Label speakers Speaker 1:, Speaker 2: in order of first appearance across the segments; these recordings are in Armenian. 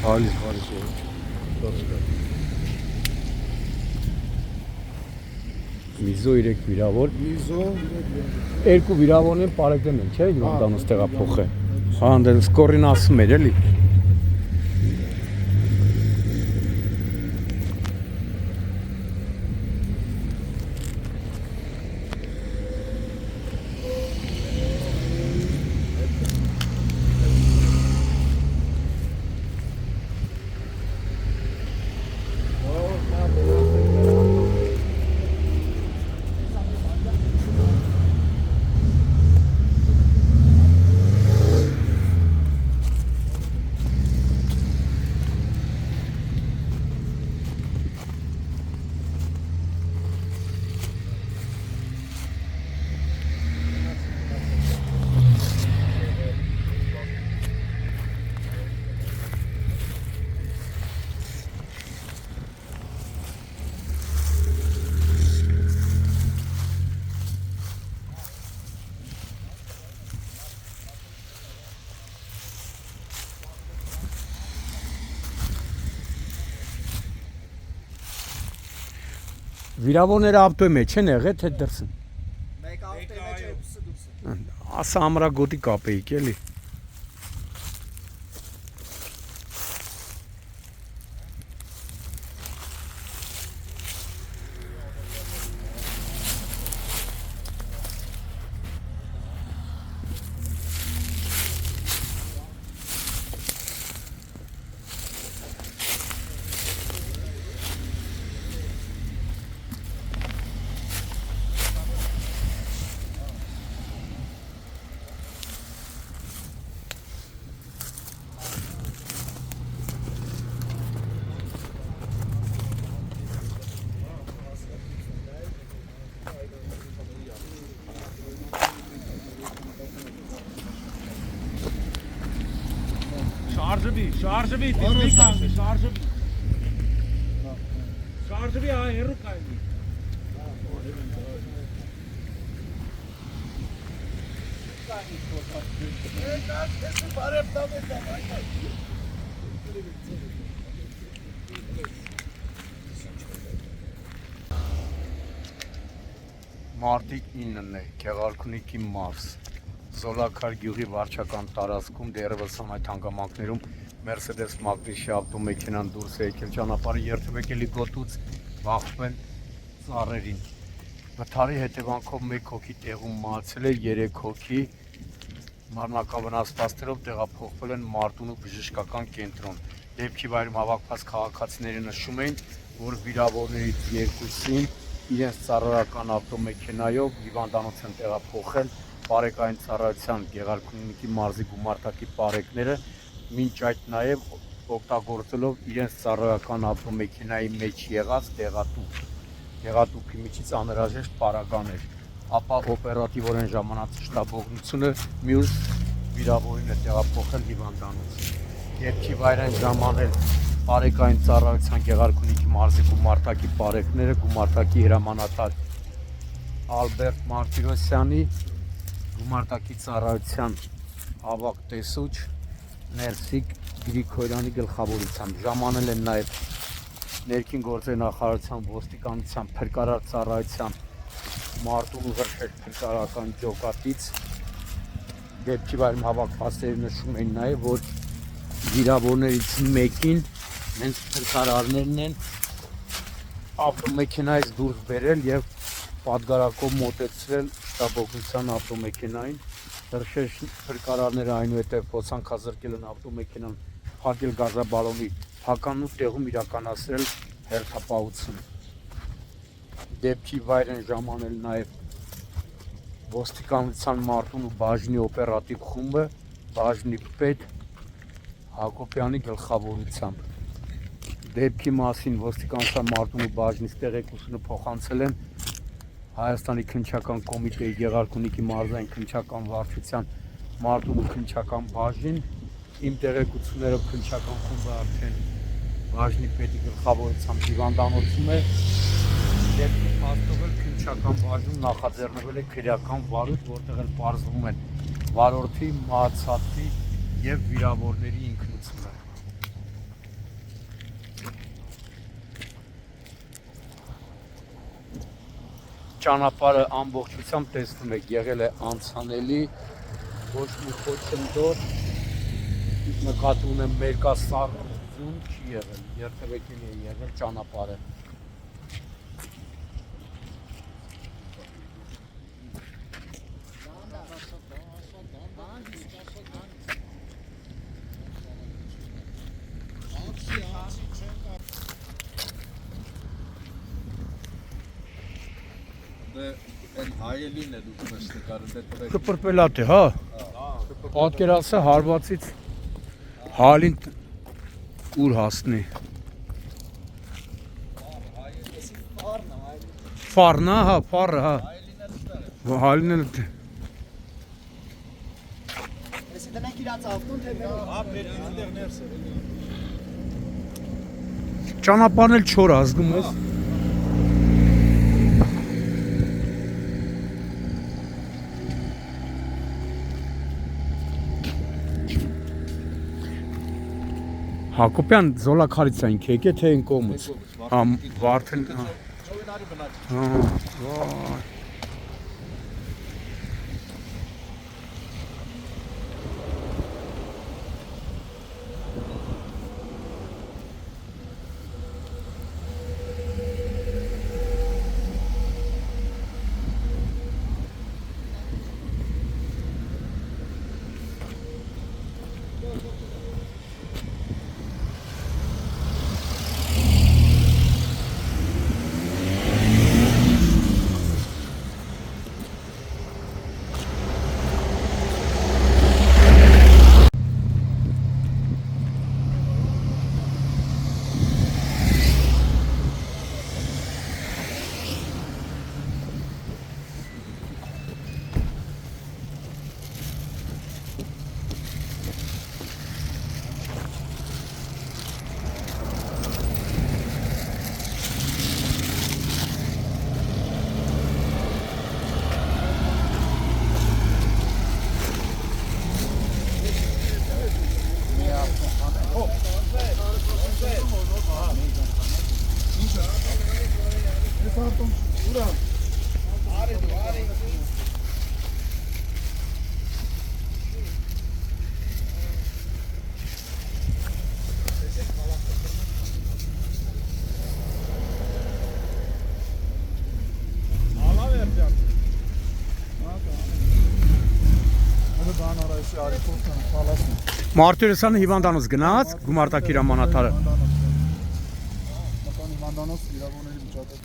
Speaker 1: Հալիս Միզո 3 վիրավոր։
Speaker 2: Միզո 3
Speaker 1: Երկու վիրավորն են բարեկն են, չէ՞, հիվանդանոց տեղափոխել։ Հանդել սկորին ասում էր էլի։ Վիրավորները ավտոյի մեջ են եղել, թե դրսն։
Speaker 2: Մեկ ավտոյի մեջ է, ուսը դուրս։
Speaker 1: Ասա ամրագոտի կապեիք էլի։
Speaker 3: Şarjı bir, şarjı bir, ayarı kaydı.
Speaker 1: Մարտի 9-ն է, Գեղարքունիքի մարզ, Զոլակար գյուղի վարչական տարածքում դեռևս այդ հանգամանքներում Mercedes Magnus ավտոմեքենան դուրս է եկել ճանապարհի երթևեկելի գոտուց բախվել ծառերին։ Վթարի հետևանքով 1 հոգի տեղում մահացել է, 3 հոգի մարմնակավնասվածքներով տեղափոխվել են Մարտունու բժշկական կենտրոն։ Դեպքի վայրում հավաքված քաղաքացիները նշում էին, որ վիրավորներից երկուսին իրենց ծառայական ավտոմեքենայով հիվանդանոց են տեղափոխել բարեկային ծառայության Գեղարքունիքի մարզի գումարտակի բարեկները, մինչ այդ նաև օգտագործելով իրենց ծառայական ավտոմեքենայի մեջ եղած դեղատուփի միջից անհրաժեշտ պարագաներ, ապա օպերատիվորեն ժամանած շտաբօգնությունը մյուս վիրավորին է տեղափոխել հիվանդանոց։ Դեպքի վայր են ժամանել բարեկային ծառայության Գեղարքունիքի մարզի գումարտակի բարեկները, գումարտակի հրամանատար Ալբերտ Մարտիրոսյանի, գումարտակի ծառայության ավագ տեսուչ Ներսիկ Գրիգորյանի գլխավորությամբ ժամանել են նաև ներքին գործերի նախարարության ոստիկանության փրկարար ծառայության Մարտունու հրշեջ փրկարարական ջոկատից դեպքի վայրում հավաքվածները նշում են նաև, որ վիրավորներից մեկին հենց փրկարարներն են ավտոմեքենայից դուրս բերել եւ պատգարակով մոտեցրել շտաբօգնության ավտոմեքենային։ Հրշեջ փրկարարները այնուհետև փոսանքազրկել են ավտոմեքենան, փակել գազաբալոնի փականու տեղում իրականացրել հերթապահություն։ Դեպքի վայր են ժամանել նաև ոստիկանության Մարտունու բաժնի օպերատիվ խումբը, բաժնի պետ Հակոբյանի գլխավորությամբ։ Դեպքի մասին ոստիկանության Մարտունու բաժնից տեղեկությունը փոխանցել են Հայաստանի քննչական կոմիտեի Գեղարքունիքի մարզային քննչական վարչության Մարտունու քննչական բաժին, իմ տեղեկություններով քննչական խումբը արդեն բաժնի պետի գլխավորությամբ հիվանդանոցում է, դեպքի փաստով էլ քննչական բաժնում նախաձեռնվել է քրեական վարույթ, որտեղ էլ պարզվում են վարորդի, մահացածի եւ վիրավորների ինքնությունը։ ճանապարհը ամբողջությամբ տեսնում եք, եղել է անցանելի, ոչ մի խոչընդոտ, նկատի ունեմ մերկասառություն չի եղել, երթևեկին է եղել ճանապարհը։
Speaker 2: Հայելին է դուք մեզ նկարել դե
Speaker 1: Կպրպելատ է, հա։ Պատկերացա հարվածից հալին ուր հասնի։ Ֆարնա, հա, ֆարը, հա։ Հալին էլ
Speaker 2: Էսի դնենք իրաց ավտոն թե մեր
Speaker 3: Հա, մեր այնտեղ ներս է։
Speaker 1: ճանապարհն էլ չոր ազգում ես։ Հակոբյան Զոլաքարիցային քեկ է թե այն կողմից։ Հա, Վարդեն, հա։
Speaker 2: Չովենարի բնաճ։
Speaker 1: Հա, վայ։ Մարտիրոսյանը հիվանդանոց գնաց, գումարտակիր ամանատարը։
Speaker 2: Հիվանդանոց վիրավորների վիճակը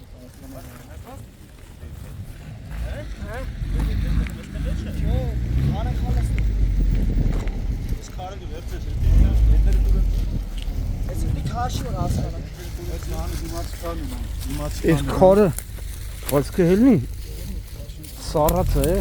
Speaker 1: Այս քարը ոսկե հելնի սառած է։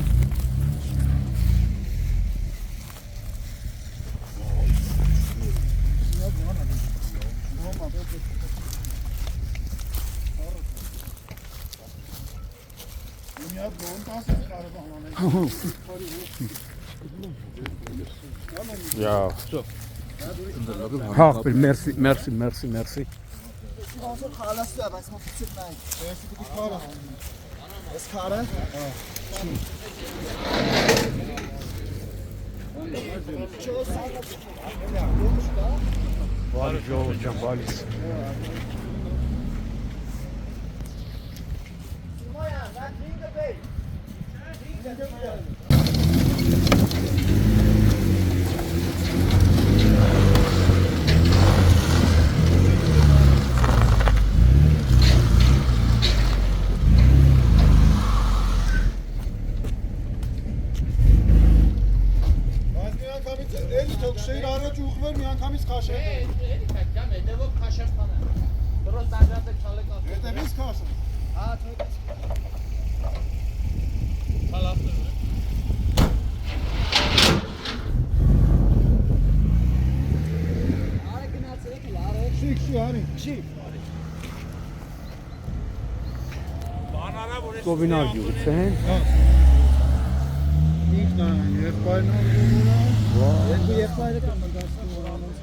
Speaker 1: Հա, մերսի, մերսի, մերսի, մերսի։
Speaker 2: Ոնց խալաստ է, բայց մոքսիտ նայ։ Էսի դու քարը։ Էս քարը։
Speaker 1: Բարի ժողովուրդ ջան, բալիս։
Speaker 2: Շեյր առաջ ուղղվել միանգամից քաշել։
Speaker 4: Էլի պետք է հետևով քաշեմ քանը։ Դրոց դանդրատը չալեք ասում։
Speaker 2: Հետևից քաշել։
Speaker 4: Հա, թողեց։ Խալասը։
Speaker 2: Արի գնացեք, լարը։ Շի, արի։ Շի։
Speaker 3: Բանարա որ է։
Speaker 1: Կովինար գյուղից են։
Speaker 2: Ինքն է, եղբայրն է։ Երկու եղբայրը կամ դասում որանոց։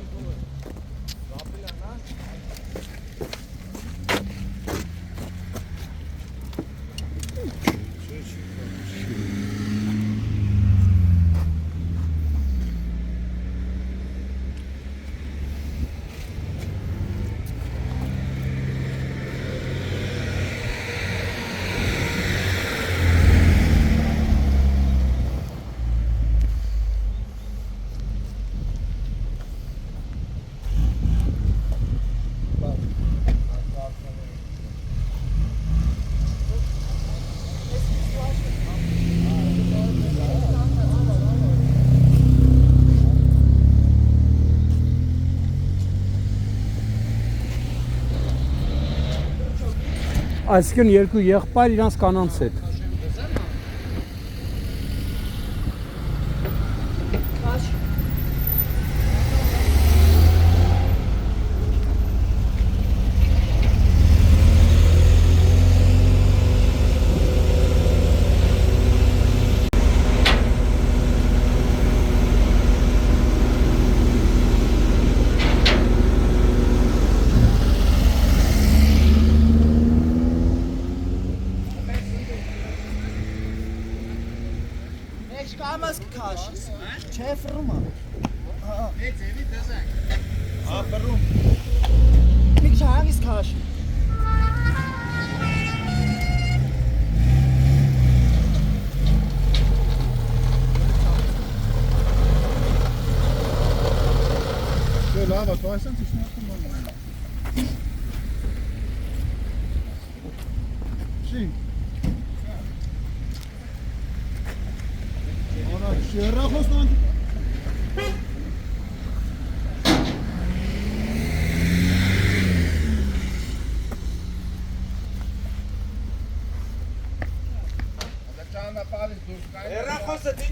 Speaker 1: Այսինքն երկու եղբայր իրանց կանանց հետ։
Speaker 2: Kaç? Next kamas kaç? Çefer Roma.
Speaker 4: Մեծ էվի դզակ։
Speaker 2: Warum? Niks hangis kaç.
Speaker 5: Şöyle ha bak varsan tuşuna kullanma. Şey. Ona şehre kostan.
Speaker 4: Ճանա պալիս դուրս կային։
Speaker 3: Հեռախոսը դի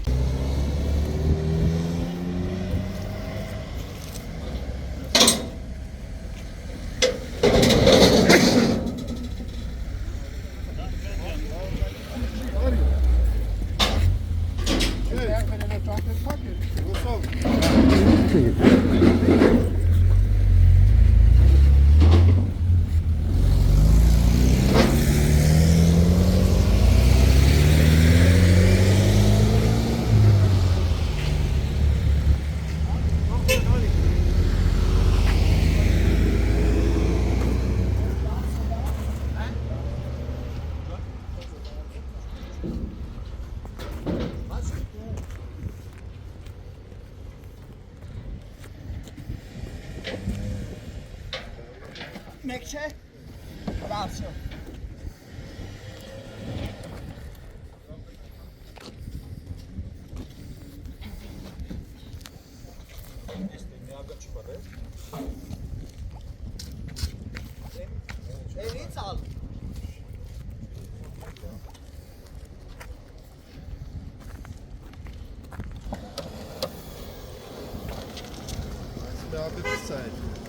Speaker 2: Mekçe. Rahatsız. Evi sağ ol.
Speaker 5: Abi bir saniye.